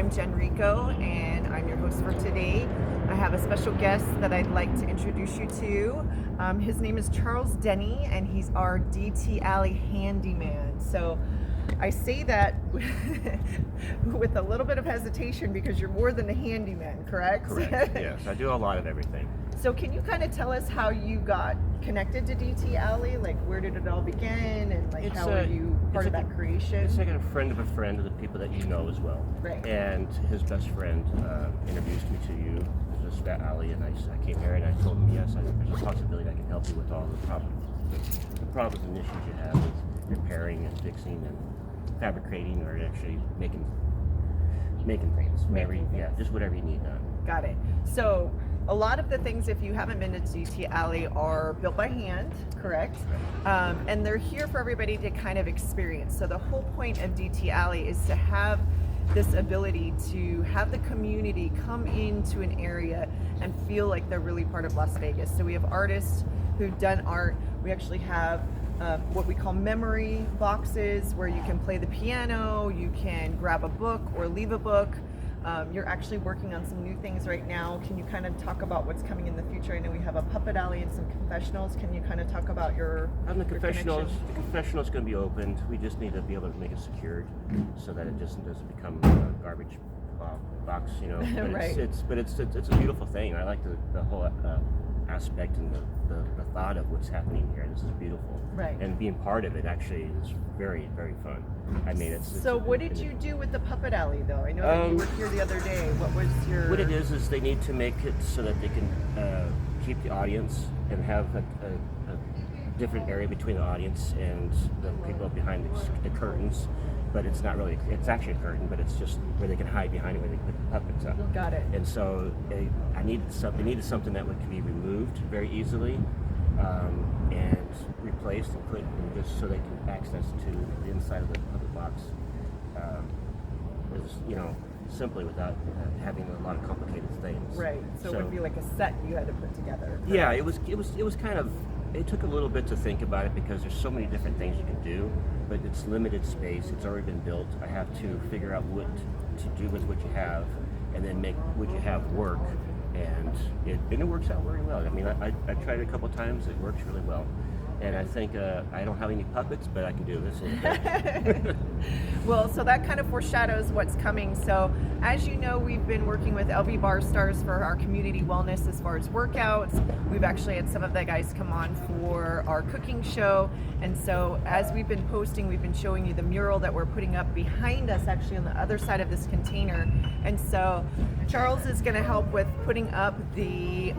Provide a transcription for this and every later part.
I'm Jen Rico, and I'm your host for today. I have a special guest that I'd like to introduce you to. His name is Charles Denny, and he's our DT Alley handyman. So I say that with a little bit of hesitation because you're more than a handyman, correct? Correct, yes. I do a lot of everything. So can you kind of tell us how you got connected to DT Alley? Like, where did it all begin, and like how are you part of that creation? It's like a friend of the people that you know as well. Right. And his best friend introduced me to you. There's just that alley, and I came here and I told him, yes, there's a possibility I can help you with all the problems and issues you have with repairing and fixing and fabricating, or actually making things. Just whatever you need done. Got it. So a lot of the things, if you haven't been to DT Alley, are built by hand, correct? And they're here for everybody to kind of experience. So the whole point of DT Alley is to have this ability to have the community come into an area and feel like they're really part of Las Vegas. So we have artists who've done art. We actually have what we call memory boxes, where you can play the piano, you can grab a book or leave a book. You're actually working on some new things right now. Can you kind of talk about what's coming in the future? I know we have a puppet alley and some confessionals. Can you kind of talk about your the confessionals is going to be opened. We just need to be able to make it secured so that it just doesn't become a garbage box, you know. But Right. It's a beautiful thing. I like the whole aspect and the thought of what's happening here. This is beautiful. Right. And being part of it actually is very, very fun. I mean, So what did you do with the puppet alley, though? I know that you were here the other day. What was your... What it is they need to make it so that they can keep the audience and have a different area between the audience and the people behind the curtains. But it's not really, it's actually a curtain, but it's just where they can hide behind it, where they put the puppets up. Got it. And so I needed something that could be removed very easily and replaced and put in, just so they can access to the inside of the puppet box, simply without having a lot of complicated things. Right. So it would be like a set you had to put together. Yeah, it was kind of, it took a little bit to think about it because there's so many different things you can do, but it's limited space. It's already been built. I have to figure out what to do with what you have, and then make what you have work. And it works out very well. I mean, I tried it a couple times. It works really well. And I think I don't have any puppets, but I can do this a little bit. Well, so that kind of foreshadows what's coming. So as you know, we've been working with LV Bar Stars for our community wellness as far as workouts. We've actually had some of the guys come on for our cooking show. And so as we've been posting, we've been showing you the mural that we're putting up behind us, actually on the other side of this container. And so Charles is going to help with putting up the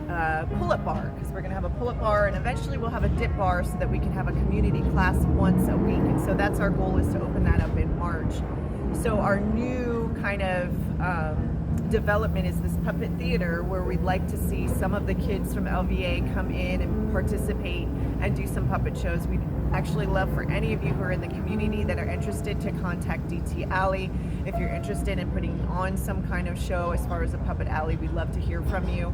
pull-up bar, because we're going to have a pull-up bar, and eventually we'll have a dip bar so that we can have a community class once a week. And so that's our goal, is to open that up in March. So our new kind of development is this puppet theater, where we'd like to see some of the kids from LVA come in and participate and do some puppet shows. We'd actually love for any of you who are in the community that are interested to contact DT Alley. If you're interested in putting on some kind of show as far as a puppet alley, we'd love to hear from you.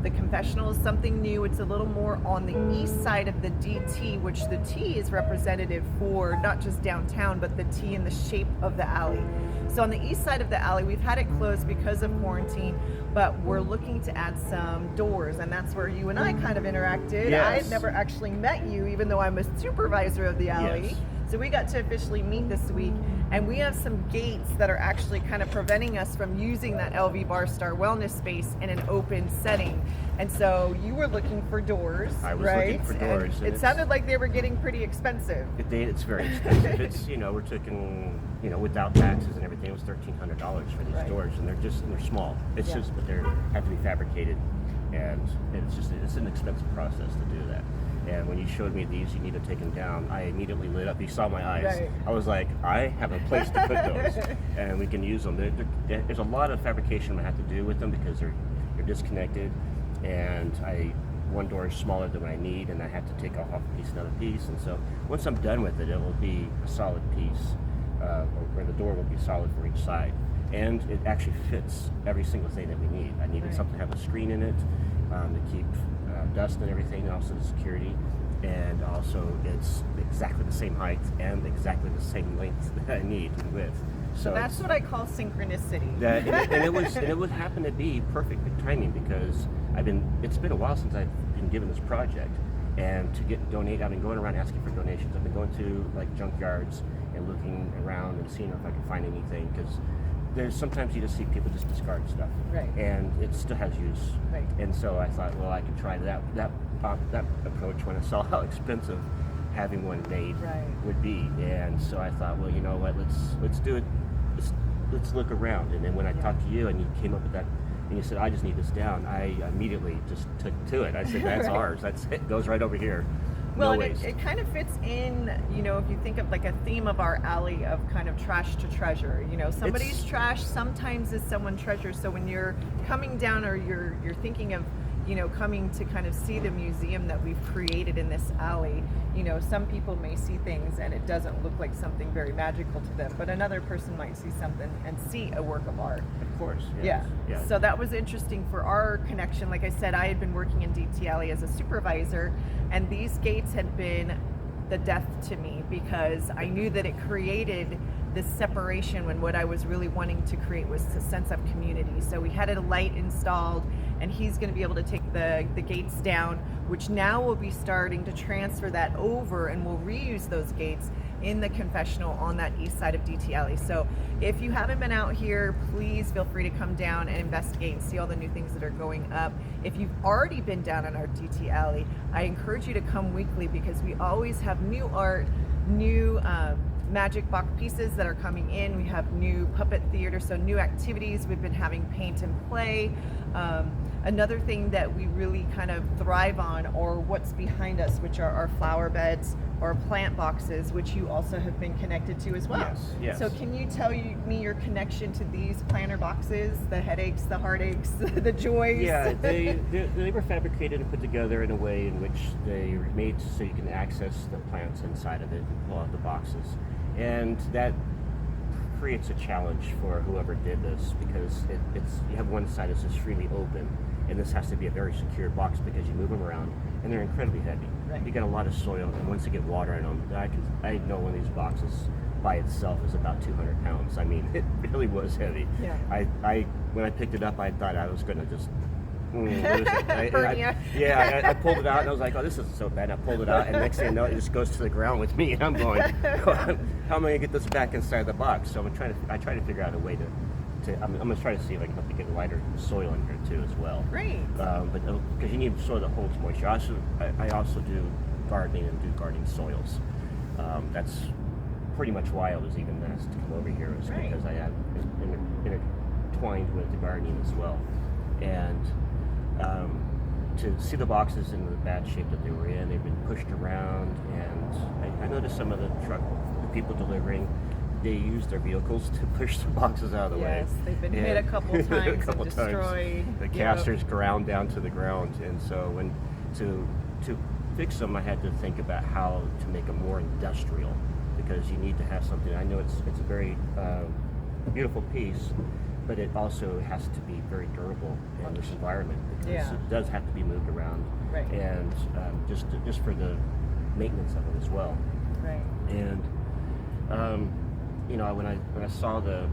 The confessional is something new. It's a little more on the east side of the DT, which the T is representative for not just downtown, but the T in the shape of the alley. So on the east side of the alley, we've had it closed because of quarantine, but we're looking to add some doors, and that's where you and I kind of interacted. Yes. I had never actually met you, even though I'm a supervisor of the alley. Yes. So we got to officially meet this week, and we have some gates that are actually kind of preventing us from using that LV Bar Star wellness space in an open setting. And so you were looking for doors, I was right? looking for doors. And it sounded like they were getting pretty expensive. It's very expensive. It's, we're talking, without taxes and everything, it was $1,300 for these Right. doors, and they're small. It's Yeah. just, but they have to be fabricated, and it's an expensive process to do that. And when you showed me these, you need to take them down, I immediately lit up. You saw my eyes. Right. I was like, I have a place to put those, and we can use them. There's a lot of fabrication I have to do with them because they're disconnected, and one door is smaller than what I need, and I have to take off a piece, another piece. And so once I'm done with it, it will be a solid piece, where the door will be solid for each side. And it actually fits every single thing that we need. I needed something to have a screen in it to keep dust and everything, and also the security. And also it's exactly the same height and exactly the same length that I need and width. So that's what I call synchronicity. It would happen to be perfect timing because it's been a while since I've been given this project, and to donate, I've been going around asking for donations. I've been going to like junkyards and looking around and seeing if I can find anything, because there's sometimes you just see people just discard stuff, right? And it still has use, right? And so I thought, well, I could try that approach when I saw how expensive having one made would be, and so I thought, well, you know what, let's do it. Let's look around. And then when I talked to you and you came up with that, and you said, I just need this down, I immediately just took to it. I said, that's ours. That's it. Goes right over here. Well, no and waste. It kind of fits in, you know, if you think of like a theme of our alley of kind of trash to treasure. You know, somebody's trash sometimes is someone's treasure. So when you're coming down, or you're thinking of, you know, coming to kind of see the museum that we've created in this alley, you know, some people may see things and it doesn't look like something very magical to them, but another person might see something and see a work of art. Of course, yes. Yeah. So that was interesting for our connection. Like I said, I had been working in DT Alley as a supervisor, and these gates had been the death to me because I knew that it created this separation when what I was really wanting to create was a sense of community. So we had a light installed, and he's going to be able to take the gates down, which now we'll be starting to transfer that over, and we'll reuse those gates in the confessional on that east side of DT Alley. So if you haven't been out here, please feel free to come down and investigate and see all the new things that are going up. If you've already been down in our DT Alley, I encourage you to come weekly, because we always have new art, new magic box pieces that are coming in. We have new puppet theater, so new activities. We've been having paint and play. Another thing that we really kind of thrive on, or what's behind us, which are our flower beds or plant boxes, which you also have been connected to as well. Yes. So can you tell me your connection to these planter boxes, the headaches, the heartaches, the joys? Yeah, they were fabricated and put together in a way in which they were made so you can access the plants inside of it and pull out the boxes. And that creates a challenge for whoever did this, because you have one side that's just freely open, and this has to be a very secure box because you move them around and they're incredibly heavy. Right. You get a lot of soil, and once you get water in them, I know one of these boxes by itself is about 200 pounds. I mean, it really was heavy. Yeah. When I picked it up, I thought I was going to just I pulled it out and I was like, oh, this isn't so bad. I pulled it out, and next thing you know, it just goes to the ground with me, and I'm going, how am I gonna get this back inside the box? So I try to figure out a way to I'm gonna try to see if I can help you get lighter soil in here too as well. Great. But because you need soil that holds moisture. I also do gardening and do gardening soils. That's pretty much why I was even asked to come over here, is because I have intertwined with the gardening as well. And to see the boxes in the bad shape that they were in, they've been pushed around, and I noticed some of the people delivering, they use their vehicles to push the boxes out of the way. Yes, they've been hit a couple times and destroyed. The casters ground down to the ground, and so to fix them, I had to think about how to make them more industrial, because you need to have something. I know it's a very beautiful piece, but it also has to be very durable in this environment, because it does have to be moved around, and just for the maintenance of it as well. Right. And you know, when I saw the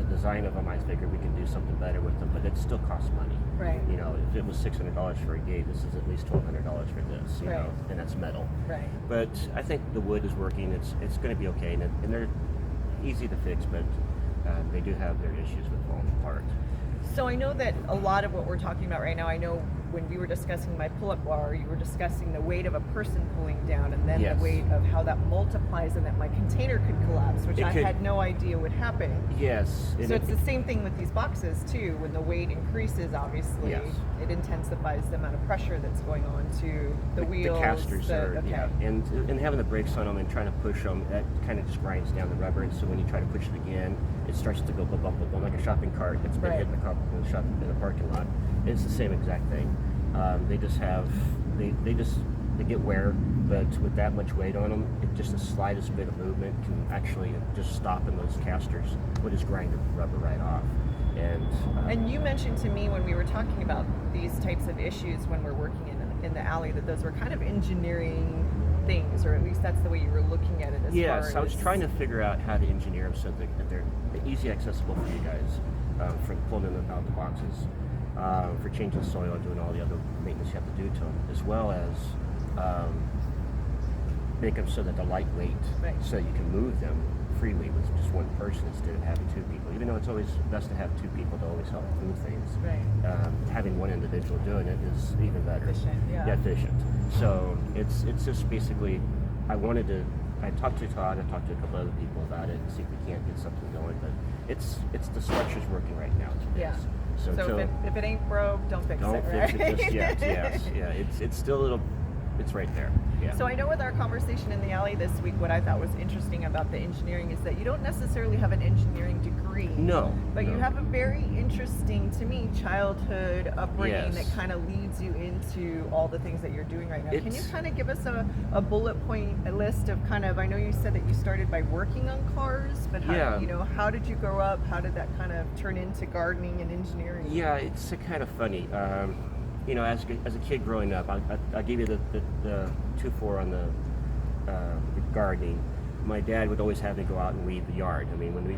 design of them, I figured we can do something better with them, but it still costs money. Right. You know, if it was $600 for a gate, this is at least $1,200 for this. You know, and that's metal. Right. But I think the wood is working. It's going to be okay, and they're easy to fix, but they do have their issues with falling apart. So I know that a lot of what we're talking about right now, I know when we were discussing my pull-up bar, you were discussing the weight of a person pulling down, and then the weight of how that multiplies, and that my container could collapse, which I had no idea would happen. Yes. So it's the same thing with these boxes too. When the weight increases, obviously, it intensifies the amount of pressure that's going on to the wheels. The casters and having the brakes on them and trying to push them, that kind of just grinds down the rubber, and so when you try to push it again, it starts to go bump, bump, bump, like a shopping cart that's been hit in the parking lot. It's the same exact thing. They get wear, but with that much weight on them, just the slightest bit of movement can actually just stop in those casters, or just grind the rubber right off. And you mentioned to me when we were talking about these types of issues when we're working in the alley, that those were kind of engineering things, or at least that's the way you were looking at it as far Yes, as... I was trying to figure out how to engineer them so that they're easy accessible for you guys, for pulling them out of the boxes, for changing soil and doing all the other maintenance you have to do to them, as well as make them so that they're lightweight, Right. so you can move them freely with just one person instead of having two people. Even though it's always best to have two people to always help move things, Right. having one individual doing it is even better. Efficient, yeah. Efficient. So it's just basically, I talked to Todd, I talked to a couple other people about it and see if we can't get something going, but it's the structure's working right now. Yeah. So until- if it ain't broke, don't fix don't it, fix right? it just yet. Yes, yeah. It's still a little. It's right there. Yeah. So I know with our conversation in the alley this week, what I thought was interesting about the engineering is that you don't necessarily have an engineering degree. No. But no. you have a very interesting, to me, childhood upbringing Yes. that kind of leads you into all the things that you're doing right now. Can you It's- kind of give us a bullet point, a list of kind of, I know you said that you started by working on cars, but how, Yeah. how did you grow up? How did that kind of turn into gardening and engineering? Yeah, it's kind of funny. As a kid growing up, I'll give you the 2-4 on the gardening. My dad would always have me go out and weed the yard. I mean, when we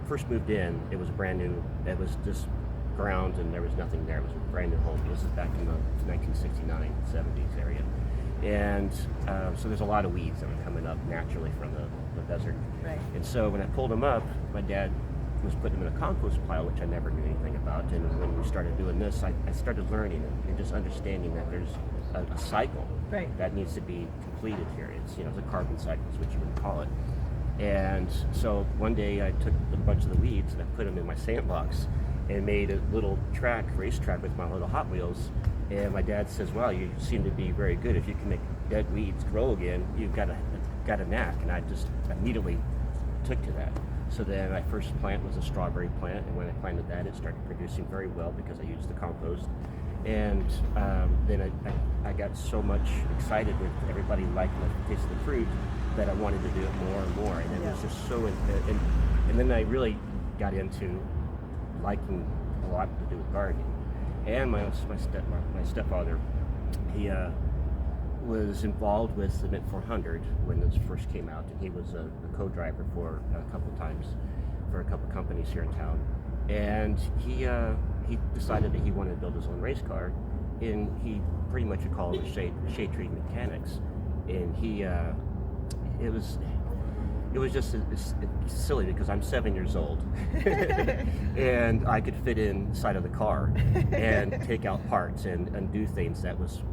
first moved in, it was brand new. It was just ground and there was nothing there. It was a brand new home. This is back in the 1969, 70s area. And so there's a lot of weeds that were coming up naturally from the desert. Right. And so when I pulled them up, my dad was putting them in a compost pile, which I never knew anything about. And when we started doing this, I started learning and just understanding that there's a cycle Right. that needs to be completed here. It's it's a carbon cycle is what you would call it. And so one day I took a bunch of the weeds and I put them in my sandbox and made a little racetrack with my little Hot Wheels. And my dad says, "Well, you seem to be very good. If you can make dead weeds grow again, you've got a knack." And I just immediately took to that. So then my first plant was a strawberry plant, and when I planted that, it started producing very well because I used the compost. And then I got so much excited with everybody liking the taste of the fruit that I wanted to do it more and more. And it was just so, and then I really got into liking a lot to do with gardening. And my stepfather, he was involved with the Mint 400 when this first came out, and he was a co-driver for a couple times for a couple companies here in town. And he decided that he wanted to build his own race car, and he pretty much would call it shade tree mechanics. And it was just it's silly because I'm 7 years old and I could fit inside of the car and take out parts and do things that was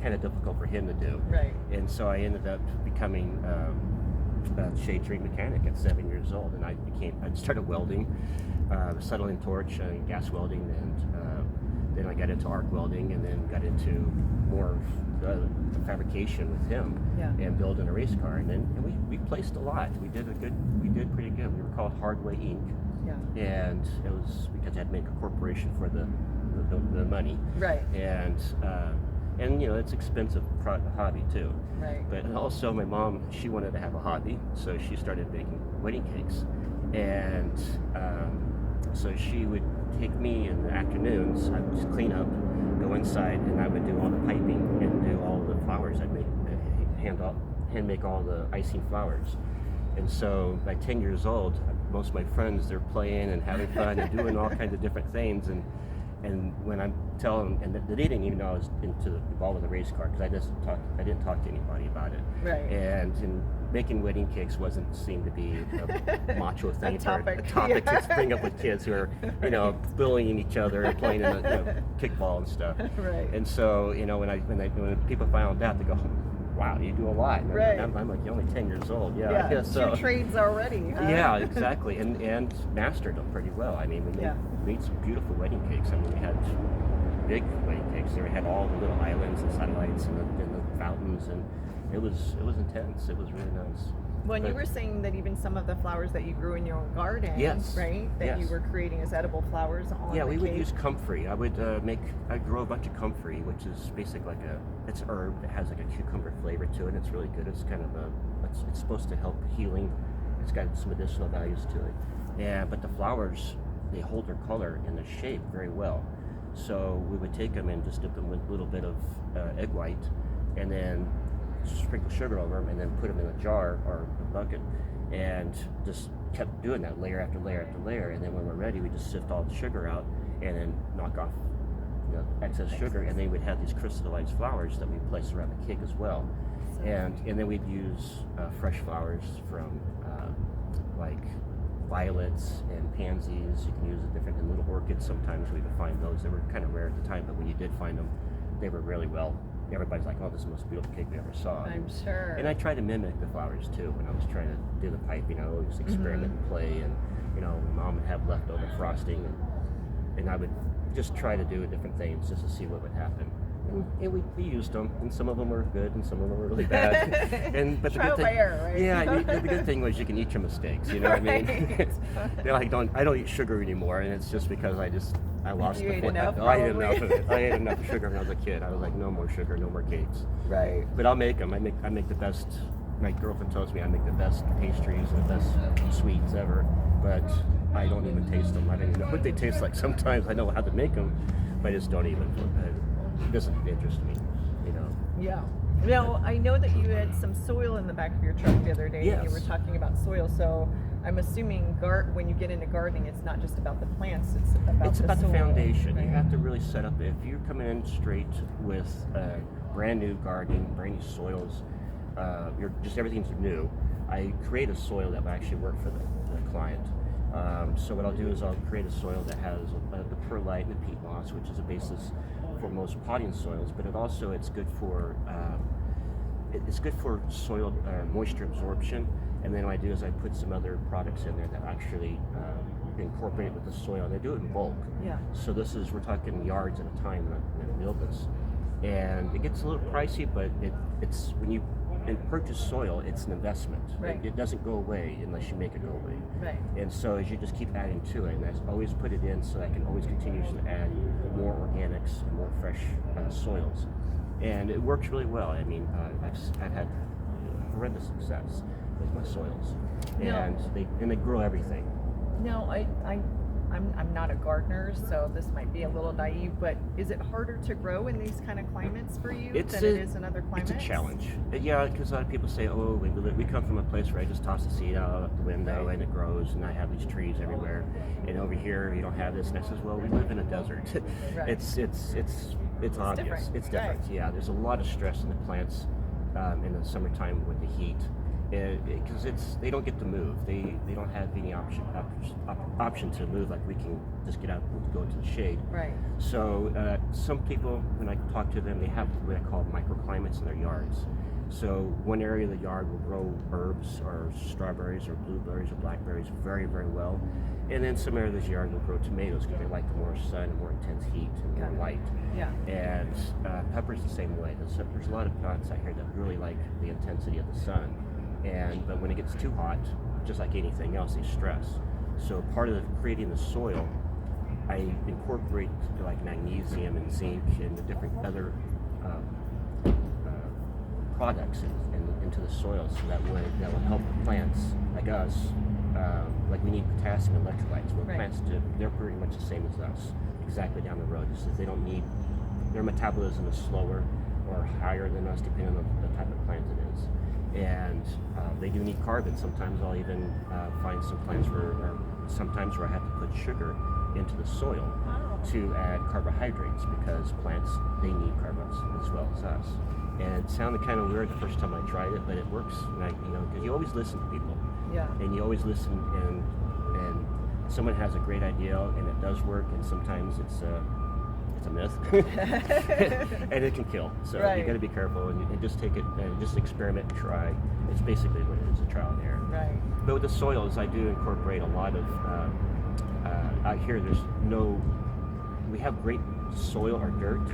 kind of difficult for him to do. Right. And so I ended up becoming a shade tree mechanic at 7 years old, and I started welding, acetylene torch and gas welding, and then I got into arc welding, and then got into more of fabrication with him, and building a race car. And we placed a lot. We did pretty good. We were called Hardway Inc. Yeah. And it was because I had to make a corporation for the money. Right. And it's expensive hobby too. Right. But also my mom, she wanted to have a hobby, so she started baking wedding cakes. And so she would take me in the afternoons, I would just clean up, go inside, and I would do all the piping and do all the flowers. I'd hand make all the icing flowers. And so by 10 years old, most of my friends, they're playing and having fun and doing all kinds of different things. And when I tell them, and they didn't even know I was involved with the race car, because I didn't talk to anybody about it. Right. And making wedding cakes wasn't seemed to be a macho thing, A topic. to bring up with kids who are bullying each other and playing in kickball and stuff. Right. And so when people found out, they go, "Wow, you do a lot." And Right. I'm like, "You're only 10 years old." Yeah. Yeah. So. 2 trades already. Huh? Yeah, exactly, and mastered them pretty well. I mean, we made some beautiful wedding cakes. I mean, we had big wedding cakes. They had all the little islands and satellites and the fountains, and it was intense. It was really nice. When you But- were saying that even some of the flowers that you grew in your own garden, Yes. right? That you Yes. were creating as edible flowers on Yeah, the we would cake. use comfrey. I grow a bunch of comfrey, which is basically it's herb that has like a cucumber flavor to it. It's really good. It's kind of it's supposed to help healing. It's got some medicinal values to it. But the flowers, they hold their color and their shape very well. So we would take them and just dip them with a little bit of egg white, and then sprinkle sugar over them and then put them in a jar or a bucket, and just kept doing that layer after layer after layer. And then when we're ready, we just sift all the sugar out and then knock off excess sugar, and then we'd have these crystallized flowers that we place around the cake as well. And then we'd use fresh flowers from like violets and pansies. You can use a different, and little orchids sometimes. We would find those. They were kind of rare at the time, but when you did find them, they were really well. Everybody's like, "Oh, this is the most beautiful cake we ever saw." I'm sure. And I tried to mimic the flowers too when I was trying to do the piping. I always experiment and play, and my mom would have leftover frosting, and I would just try to do different things just to see what would happen. And we used them, and some of them were good, and some of them were really bad. But the good thing, right? yeah, the good thing was you can eat your mistakes. You know what I mean? I don't eat sugar anymore, and it's just because I lost You the ate point. enough, I ate enough probably. of it. I ate enough sugar when I was a kid. I was like, no more sugar, no more cakes. Right. But I'll make them. I make the best. My girlfriend tells me I make the best pastries and the best sweets ever, but I don't even taste them. I don't even know what they taste like. Sometimes I know how to make them, but I just don't even. It doesn't interest me, Yeah. Now, I know that you had some soil in the back of your truck the other day, and you Yes. were talking about soil. So I'm assuming when you get into gardening, it's not just about the plants; it's about It's the about soil. the foundation. Right? You have to really set up. If you're coming in straight with brand new gardening, brand new soils, everything's new. I create a soil that will actually work for the client. So what I'll do is I'll create a soil that has the perlite and the peat moss, which is a basis for most potting soils, but it's good for soil moisture absorption. And then what I do is I put some other products in there that actually incorporate with the soil, and I do it in bulk. Yeah. So we're talking yards at a time when I build this, and it gets a little pricey, but it's when you purchase soil, it's an investment. Right. It doesn't go away unless you make it go away. Right. And so as you just keep adding to it, and I always put it in so I can always continue to add more organics and more fresh soils. And it works really well. I mean, I've had horrendous success with my soils, and they grow everything. Now, I'm not a gardener, so this might be a little naive, but is it harder to grow in these kind of climates for you than it is in other climates? It's a challenge. Yeah, because a lot of people say, "Oh, we come from a place where I just toss the seed out the window and it grows, and I have these trees everywhere, and over here you don't have this." And I says, "Well, we live in a desert. Right. It's obvious. different. It's different. Right. Yeah, there's a lot of stress in the plants in the summertime with the heat." Because they don't get to move. They don't have any option to move like we can just get out and go into the shade. Right. So some people, when I talk to them, they have what I call microclimates in their yards. So one area of the yard will grow herbs or strawberries or blueberries or blackberries very, very well. And then some areas of the yard will grow tomatoes because they like the more sun and more intense heat and more light. Yeah. And peppers the same way. There's a lot of plants out here that really like the intensity of the sun. But when it gets too hot, just like anything else, they stress. So part of creating the soil, I incorporate like magnesium and zinc and the different other products into the soil, so that will help the plants like us. Like we need potassium and electrolytes. Well, plants do. They're pretty much the same as us, exactly down the road. Just as they don't need, their metabolism is slower or higher than us, depending on the type of plant it is. And they do need carbon. Sometimes I'll even find some plants where I have to put sugar into the soil to add carbohydrates, because plants, they need carbons as well as us. And it sounded kind of weird the first time I tried it, but it works. Because you always listen to people. Yeah. And you always listen, and someone has a great idea and it does work, and sometimes it's a myth and it can kill. So you got to be careful and just take it and just experiment and try. It's basically what it is, a trial and error. Right. But with the soils, I do incorporate a lot of out here. We have great soil or dirt,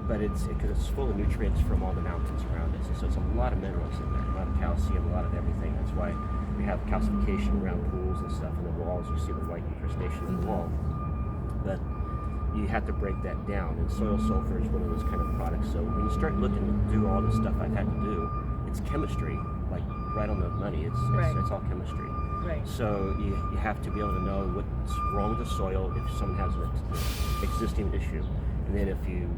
but because it's full of nutrients from all the mountains around us. And so it's a lot of minerals in there, a lot of calcium, a lot of everything. That's why we have calcification around pools and stuff in the walls. You see the white incrustation in the wall. But you have to break that down, and soil sulfur is one of those kind of products. So when you start looking to do all the stuff I've had to do, it's chemistry, like right on the money. It's all chemistry. Right. So you have to be able to know what's wrong with the soil if someone has an existing issue, and then if you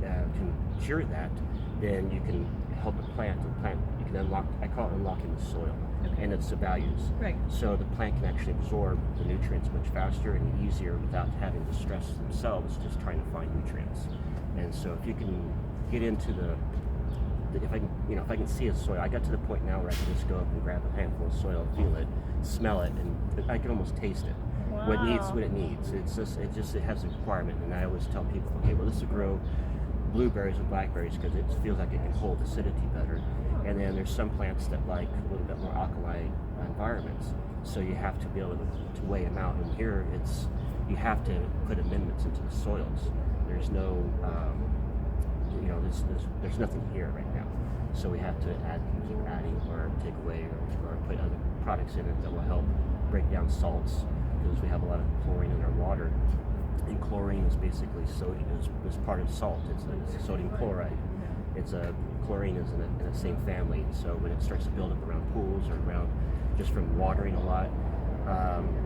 can cure that, then you can help the plant. The plant, you can unlock, I call it unlocking the soil. Okay. And it's the values. Right. So the plant can actually absorb the nutrients much faster and easier without having to stress themselves just trying to find nutrients. And so if you can get into if I can see a soil, I got to the point now where I can just go up and grab a handful of soil, feel it, smell it, and I can almost taste it. Wow. What it needs. It has a requirement, and I always tell people, okay, well, this will grow blueberries and blackberries because it feels like it can hold acidity better. And then there's some plants that like a little bit more alkaline environments, so you have to be able to weigh them out. And here you have to put amendments into the soils. There's no there's nothing here right now, so we have to keep adding or take away or put other products in it that will help break down salts, because we have a lot of chlorine in our water, and chlorine is basically sodium, is part of salt. It's a sodium chloride. Chlorine is in the same family, so when it starts to build up around pools or around just from watering a lot,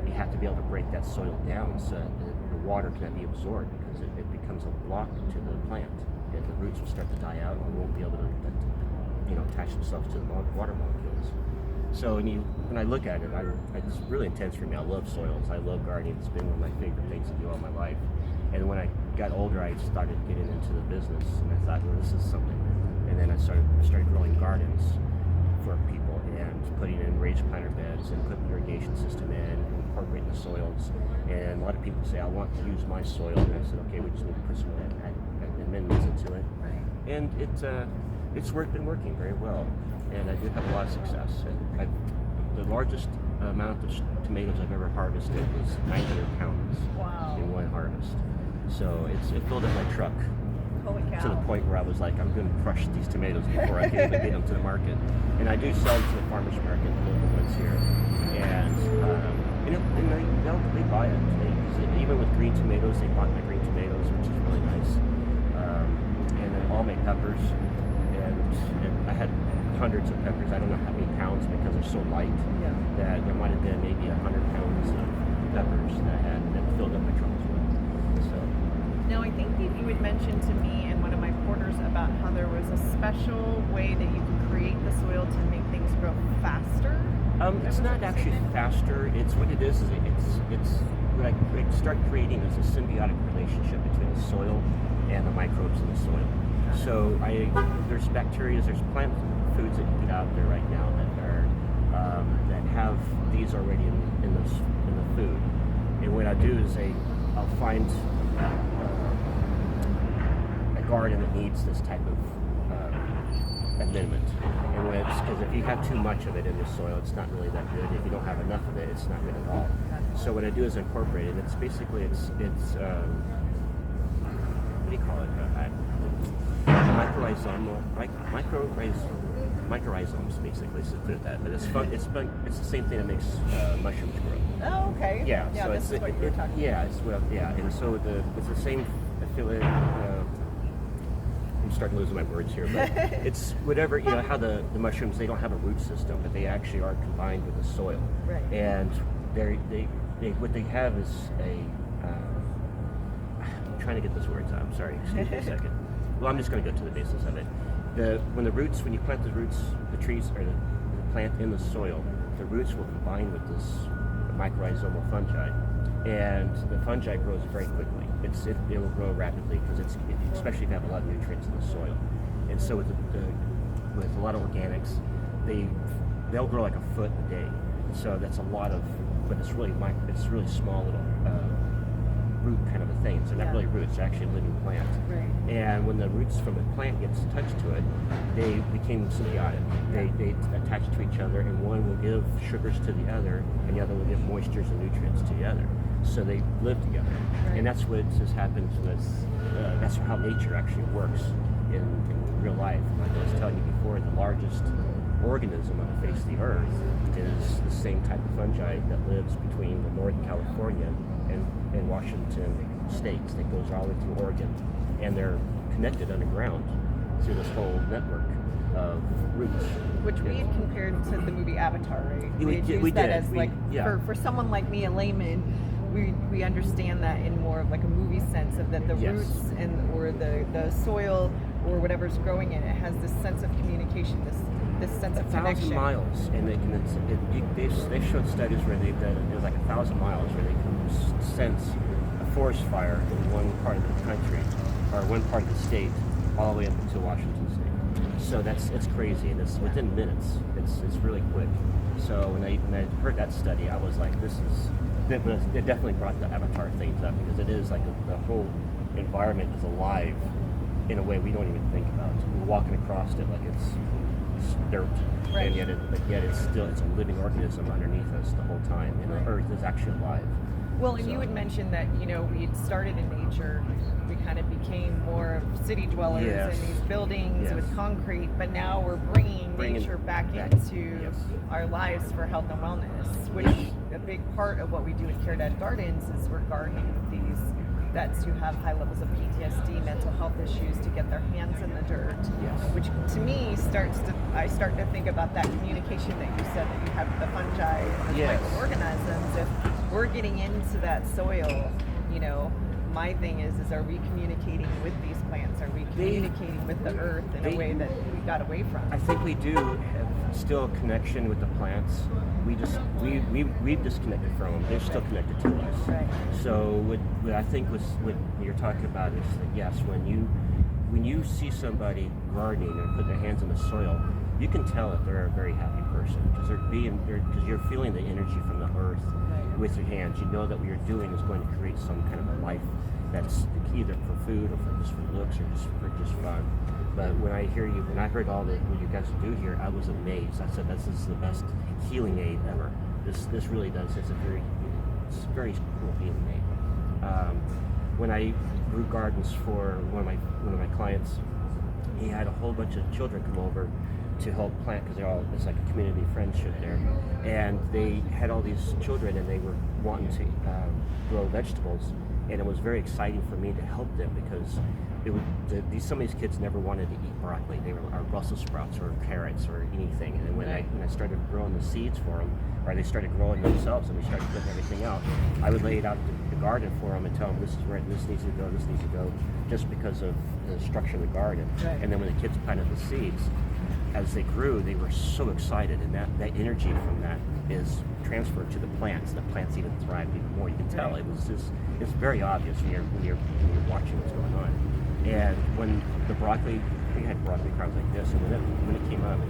you have to be able to break that soil down so that the water cannot be absorbed, because it becomes a block to the plant, and the roots will start to die out and won't be able to attach themselves to the water molecules. So when I look at it, it's really intense for me. I love soils. I love gardening. It's been one of my favorite things to do all my life. And when I got older, I started getting into the business, and I thought, well, this is something. And then I started growing gardens for people and putting in raised planter beds and putting the irrigation system in and incorporating the soils. And a lot of people say, I want to use my soil. And I said, okay, we just need to put some amendments into it. Right. And it's been working very well. And I do have a lot of success. And the largest amount of tomatoes I've ever harvested was 900 pounds in one harvest. So it filled up my truck. Holy cow. To the point where I was like, I'm going to crush these tomatoes before I can even get them to the market. And I do sell them to the farmers market, the local ones here. And they buy it. Even with green tomatoes, they bought my green tomatoes, which is really nice. And then all my peppers. And I had hundreds of peppers. I don't know how many pounds, because they're so light that there might have been maybe 100 pounds of peppers that filled up my truck as well. So. Now, I think that you had mentioned to me and one of my porters about how there was a special way that you can create the soil to make things grow faster. It's not actually faster. It's what it is it's what I start creating is a symbiotic relationship between the soil and the microbes in the soil. So there's bacteria, there's plant foods that you get out there right now that have these already in the food. And what I do is I'll find a garden that needs this type of amendment. And because if you have too much of it in the soil, it's not really that good. If you don't have enough of it, it's not good at all. So what I do is incorporate it. It's basically what do you call it? Mycorrhizomes, basically, so put it that. But it's fun. It's the same thing that makes mushrooms grow. Oh, okay. Yeah. Yeah, So this is what you were talking about. Yeah. And so it's the same. I feel it. I'm starting losing my words here, but it's whatever, how the mushrooms, they don't have a root system, but they actually are combined with the soil. Right. And what they have is I'm trying to get those words out. I'm sorry. Excuse me a second. Well, I'm just going to go to the basis of it. When you plant the trees or the plant in the soil, the roots will combine with this mycorrhizomal fungi, and the fungi grows very quickly. It will grow rapidly because especially if you have a lot of nutrients in the soil. And so with a lot of organics, they'll grow like a foot a day. So that's a lot of, but it's really small little root kind of a thing. So not really roots, they're actually a living plant. Right. And when the roots from the plant gets touched to it, they became symbiotic. They attach to each other, and one will give sugars to the other, and the other will give moistures and nutrients to the other. So they live together. Right. And that's what just happens with, that's how nature actually works in real life. Like I was telling you before, the largest organism on the face of the earth is the same type of fungi that lives between the Northern California and Washington states, that goes all the way through Oregon, and they're connected underground through this whole network of roots. Which we had compared to the movie Avatar, right? We had did, used we that did. as like, Yeah. for someone like me, a layman, we understand that in more of like a movie sense of that the Yes. roots or the soil or whatever's growing in it has this sense of communication, this sense of 1,000 connection. miles, and they've showed studies where they've done it was like 1,000 miles where they can sense a forest fire in one part of the country or one part of the state all the way up into Washington State. So it's crazy, and it's within minutes. It's really quick. So when I heard that study, I was like, it definitely brought the Avatar things up, because it is like the whole environment is alive in a way we don't even think about. We're walking across it like it's dirt, right. and yet it's a living organism underneath us the whole time, and the earth is actually alive. Well, and you had mentioned that, we had started in nature. We kind of became more of city dwellers in these buildings with concrete, but now we're bringing nature back into our lives for health and wellness, which a big part of what we do at Caridad Gardens is we're gardening with these vets who have high levels of PTSD, mental health issues, to get their hands in the dirt, which to me I start to think about that communication that you said that you have with the fungi and the microorganisms. If we're getting into that soil, my thing is are we communicating with these plants? Are we communicating with the earth in a way that we got away from? I think we do have still a connection with the plants. We've disconnected from them. They're still connected to us. Right. So what I think what you're talking about is that yes, when you see somebody gardening or put their hands in the soil, you can tell that they're a very happy person, because because you're feeling the energy from the earth with your hands. You know that what you're doing is going to create some kind of a life that's either for food or for looks or just fun. But when I heard all that what you guys do here, I was amazed. I said, this is the best healing aid ever. This really does. It's a very cool healing aid. When I grew gardens for one of my clients, he had a whole bunch of children come over to help plant, because it's like a community friendship there, and they had all these children and they were wanting to grow vegetables, and it was very exciting for me to help them, because some of these kids never wanted to eat broccoli. They were or Brussels sprouts or carrots or anything. And then when I started growing the seeds for them, or they started growing themselves, and we started putting everything out, I would lay it out in the garden for them and tell them this is where this needs to go, just because of the structure of the garden. Right. And then when the kids planted the seeds, as they grew, they were so excited, and that energy from that is transferred to the plants. The plants even thrived even more. You can tell it's very obvious when you're watching what's going on. And when the broccoli, we had broccoli crowds like this, and when it came up,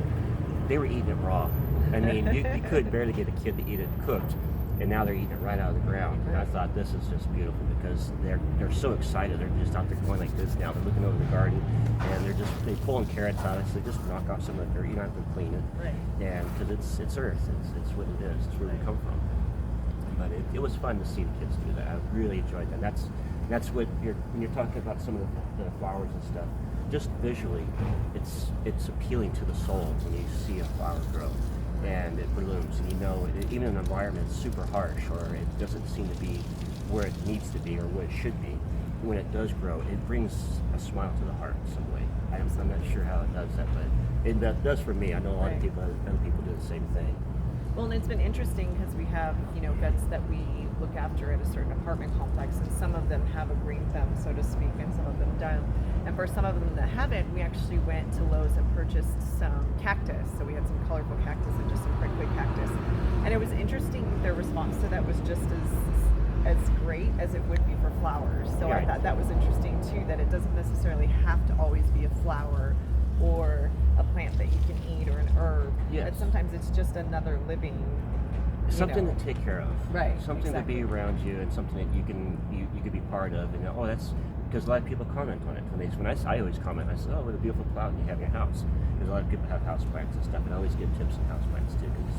they were eating it raw. I mean, you could barely get a kid to eat it cooked, and now they're eating it right out of the ground. And I thought, this is just beautiful, because they're so excited. They're just out there going like this now. They're looking over the garden, and they're pulling carrots out. So they just knock off some of the dirt. You don't have to clean it, and because it's earth. It's what it is. It's where we come from. But it was fun to see the kids do that. I really enjoyed that. That's what when you're talking about some of the flowers and stuff. Just visually, it's appealing to the soul when you see a flower grow and it blooms, and even an environment is super harsh, or it doesn't seem to be where it needs to be or what it should be. When it does grow, it brings a smile to the heart in some way. I'm not sure how it does that, but it does for me. I know a lot of other people do the same thing. Well, and it's been interesting because we have, vets that we look after at a certain apartment complex, and some of them have a green thumb, so to speak, and some of them don't. And for some of them that haven't, we actually went to Lowe's and purchased some cactus. So we had some colorful cactus and just some prickly cactus. And it was interesting, their response to that was just as great as it would be for flowers. So I thought that was interesting too, that it doesn't necessarily have to always be a flower or a plant that you can eat or an herb. But sometimes it's just another living something to take care of, something to exactly. be around you, and something that you can be part of. And that's because a lot of people comment on it. I always comment. I say, what a beautiful plant you have in your house. Because a lot of people have house plants and stuff, and I always give tips on house plants too. Because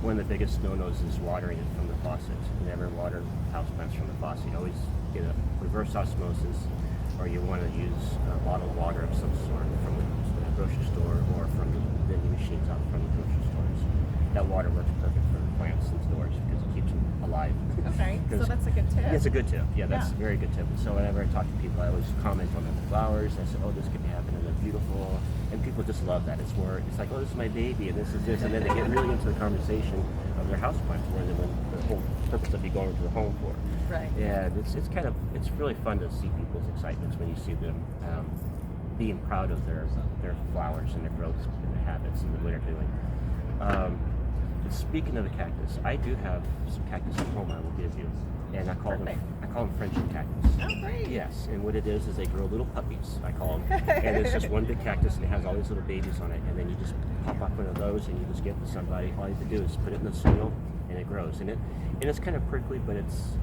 one of the biggest no-nos is watering it from the faucet. You never water house plants from the faucet. You always get a reverse osmosis, or you want to use bottled water of some sort from the grocery store or from the vending machines out from the grocery stores. That water works perfect for plants indoors because it keeps them alive. Okay, so that's a good tip. It's a good tip. Yeah, that's a very good tip. And so whenever I talk to people, I always comment on the flowers. I say, this could be happening. They're beautiful. And people just love that. It's like, this is my baby, and this is this. And then they get really into the conversation of their houseplants more than the whole purpose of you going to the home for. Right. And it's really fun to see people's excitements when you see them being proud of their flowers and their growth and their habits and what they're doing. Speaking of the cactus, I do have some cactus at home I will give you, and I call them friendship cactus. Oh, great. Yes, and what it is they grow little puppies, I call them, and it's just one big cactus and it has all these little babies on it, and then you just pop up one of those and you just get to somebody. All you have to do is put it in the soil and it grows, and it's kind of prickly, but it's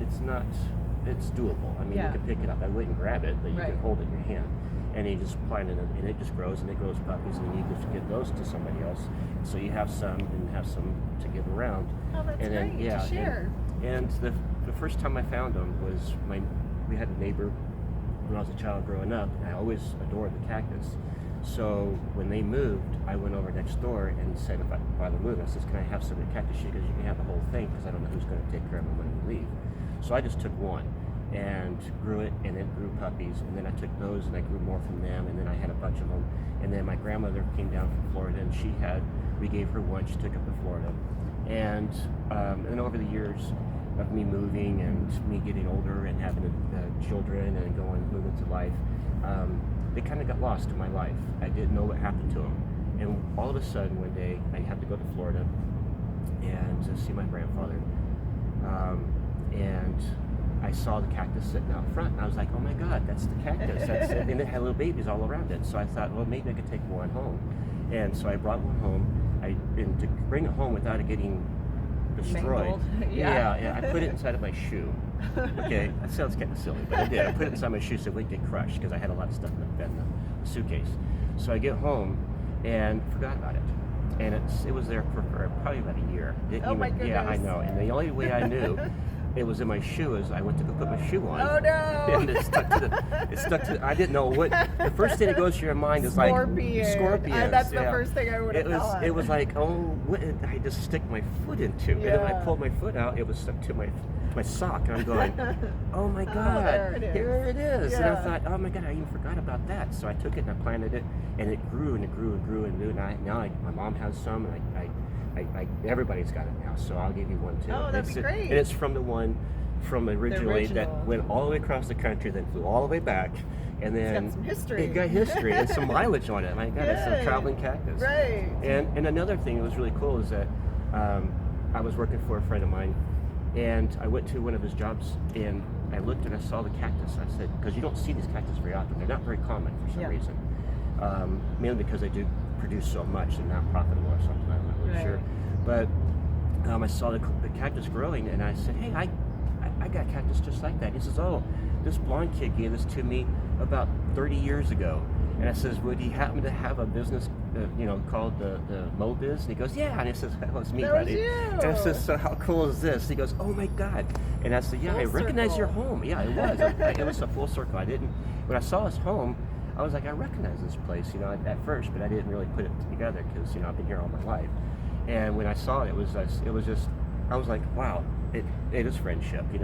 doable. I mean, you can pick it up. I wouldn't grab it, but you can hold it in your hand. And you just plant it, and it just grows, and it grows puppies, and then you just give those to somebody else. So you have some, and have some to give around. Oh, that's and then, great to share. And the first time I found them was we had a neighbor when I was a child growing up, and I always adored the cactus. So when they moved, I went over next door and said, while they're moving, I said, can I have some of the cactus? Because you can have the whole thing, because I don't know who's going to take care of them when we leave. So I just took one and grew it, and it grew puppies, and then I took those and I grew more from them, and then I had a bunch of them, and then my grandmother came down from Florida, and we gave her one, she took it to Florida, and over the years of me moving and me getting older and having children and moving to life, they kind of got lost in my life. I didn't know what happened to them, and all of a sudden one day I had to go to Florida and to see my grandfather, and I saw the cactus sitting out front, and I was like, oh my God, that's the cactus. And it had little babies all around it. So I thought, well, maybe I could take one home. And so I brought one home. And to bring it home without it getting destroyed, I put it inside of my shoe. Okay, that sounds kind of silly, but I did. I put it inside my shoe so it wouldn't get crushed, because I had a lot of stuff in the suitcase. So I get home and forgot about it. And it was there for probably about a year. My goodness. Yeah, I know. And the only way I knew it was in my shoe is I went to go put my shoe on. Oh no! And it stuck to I didn't know what. The first thing that goes to your mind is scorpions. That's the first thing I would have thought. It was like, oh, what did I just stick my foot into? And when I pulled my foot out, it was stuck to my sock. And I'm going, oh my God, here it is. Yeah. And I thought, oh my God, I even forgot about that. So I took it and I planted it, and it grew and it grew and grew and grew. And now my mom has some, and everybody's got it now, so I'll give you one too. Oh, that's great. And it's from the one from originally that went all the way across the country, then flew all the way back, and then it's got some history. It got history and some mileage on it. My God, it's a traveling cactus. Right. And another thing that was really cool is that I was working for a friend of mine, and I went to one of his jobs, and I looked and I saw the cactus. I said, because you don't see these cactus very often. They're not very common for some reason. Mainly because they do produce so much and not profitable or something. I'm not really sure. But I saw the cactus growing, and I said, hey, I got cactus just like that. He says, oh, this blonde kid gave this to me about 30 years ago. And I says, would he happen to have a business, called the Mo Biz? And he goes, yeah. And he says, that was me, buddy. And I says, so how cool is this? He goes, oh my God. And I said, yeah, I recognize your home. Yeah, it was. It was a full circle. When I saw his home, I was like, I recognize this place, at first, but I didn't really put it together because, I've been here all my life. And when I saw it, it was just, I was like, wow, it is friendship, and